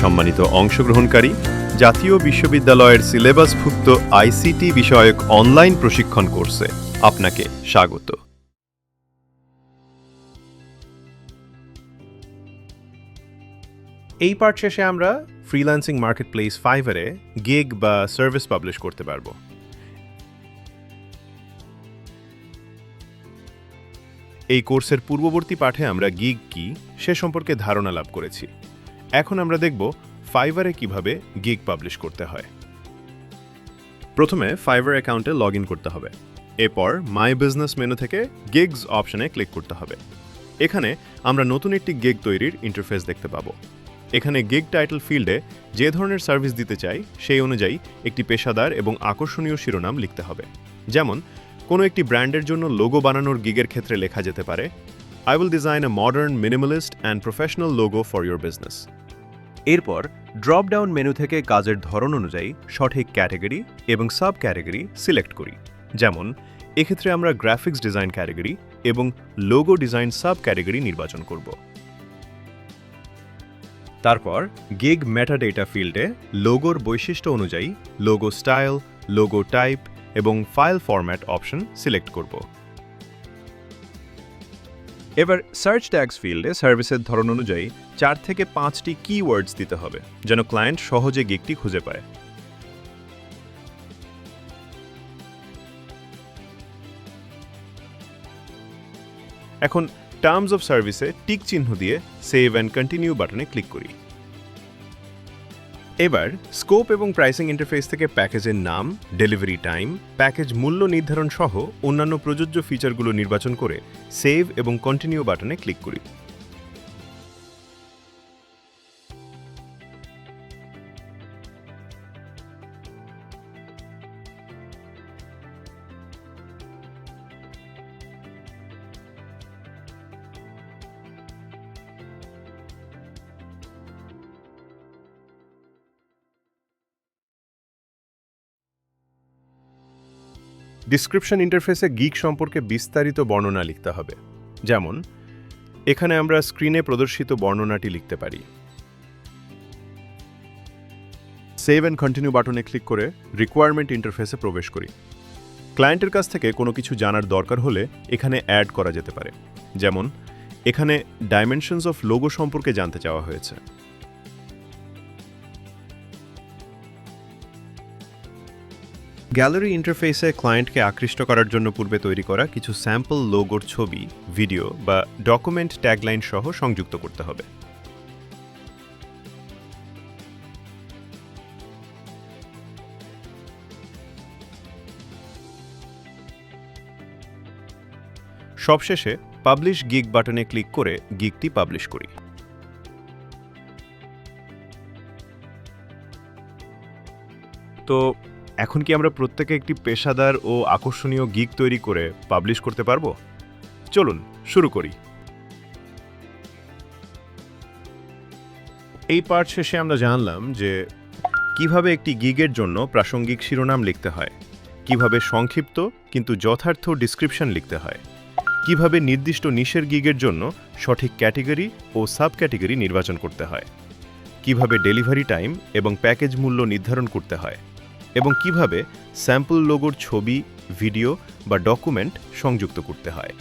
সম্মানিত অংশগ্রহণকারী, জাতীয় বিশ্ববিদ্যালয়ের সিলেবাসভুক্ত আইসিটি বিষয়ক অনলাইন প্রশিক্ষণ কোর্সে আপনাকে স্বাগত। এই পার্ট শেষে আমরা ফ্রিল্যান্সিং মার্কেটপ্লেস ফাইভারে গিগ বা সার্ভিস পাবলিশ করতে পারবো। এই কোর্সের পূর্ববর্তী পাঠে আমরা গিগ কি সে সম্পর্কে ধারণা লাভ করেছি। এখন আমরা দেখব ফাইভারে কিভাবে গিগ পাবলিশ করতে হয়। প্রথমে ফাইভার অ্যাকাউন্টে লগ ইন করতে হবে। এরপর মাই বিজনেস মেনু থেকে গিগস অপশনে ক্লিক করতে হবে। এখানে আমরা নতুন একটি গিগ তৈরির ইন্টারফেস দেখতে পাবো। এখানে গিগ টাইটেল ফিল্ডে যে ধরনের সার্ভিস দিতে চাই সেই অনুযায়ী একটি পেশাদার এবং আকর্ষণীয় শিরোনাম লিখতে হবে। যেমন কোনো একটি ব্র্যান্ডের জন্য লোগো বানানোর গিগের ক্ষেত্রে লেখা যেতে পারে, I will design a modern, minimalist and professional logo for your business. এরপর ড্রপ ডাউন মেনু থেকে কাজের ধরন অনুযায়ী সঠিক ক্যাটাগরি এবং সাব ক্যাটাগরি সিলেক্ট করি। যেমন এক্ষেত্রে আমরা গ্রাফিক্স ডিজাইন ক্যাটাগরি এবং লোগো ডিজাইন সাব ক্যাটাগরি নির্বাচন করব। তারপর গিগ মেটাডেটা ফিল্ডে লোগোর বৈশিষ্ট্য অনুযায়ী লোগো স্টাইল, লোগো টাইপ এবং ফাইল ফরম্যাট অপশন সিলেক্ট করব। এবার সার্চ ট্যাগস ফিল্ডে সার্ভিসের ধরন অনুযায়ী 4 থেকে 5টি কিওয়ার্ডস দিতে হবে যেন ক্লায়েন্ট সহজে গিগটি খুঁজে পায়। এখন টার্মস অফ সার্ভিসে টিক চিহ্ন দিয়ে সেভ অ্যান্ড কন্টিনিউ বাটনে ক্লিক করি। এবার স্কোপ এবং প্রাইসিং ইন্টারফেস থেকে প্যাকেজের নাম, ডেলিভারি টাইম, প্যাকেজ মূল্য নির্ধারণ সহ অন্যান্য প্রযোজ্য ফিচারগুলো নির্বাচন করে সেভ এবং কন্টিনিউ বাটনে ক্লিক করি। ডিসক্রিপশন ইন্টারফেসে গিগ সম্পর্কে বিস্তারিত বর্ণনা লিখতে হবে। যেমন এখানে আমরা স্ক্রিনে প্রদর্শিত বর্ণনাটি লিখতে পারি। সেভ অ্যান্ড কন্টিনিউ বাটনে ক্লিক করে রিকোয়ারমেন্ট ইন্টারফেসে প্রবেশ করি। ক্লায়েন্টের কাছ থেকে কোনো কিছু জানার দরকার হলে এখানে অ্যাড করা যেতে পারে। যেমন এখানে ডাইমেনশনস অফ লোগো সম্পর্কে জানতে চাওয়া হয়েছে। গ্যালারি ইন্টারফেসে ক্লায়েন্টকে আকৃষ্ট করার জন্য পূর্বে তৈরি করা কিছু স্যাম্পল লোগোর ছবি, ভিডিও বা ডকুমেন্ট ট্যাগলাইন সহ সংযুক্ত করতে হবে। সবশেষে পাবলিশ গিগ বাটনে ক্লিক করে গিগটি পাবলিশ করি। তো এখন কি আমরা প্রত্যেকে একটি পেশাদার ও আকর্ষণীয় গিগ তৈরি করে পাবলিশ করতে পারবো? চলুন শুরু করি। এই পার্ট শেষে আমরা জানলাম যে কিভাবে একটি গিগের জন্য প্রাসঙ্গিক শিরোনাম লিখতে হয়, কিভাবে সংক্ষিপ্ত কিন্তু যথার্থ ডিসক্রিপশন লিখতে হয়, কিভাবে নির্দিষ্ট নিশের গিগের জন্য সঠিক ক্যাটাগরি ও সাব ক্যাটাগরি নির্বাচন করতে হয়, কিভাবে ডেলিভারি টাইম এবং প্যাকেজ মূল্য নির্ধারণ করতে হয়, এবং কিভাবে স্যাম্পল লোগোর ছবি, ভিডিও বা ডকুমেন্ট সংযুক্ত করতে হয়।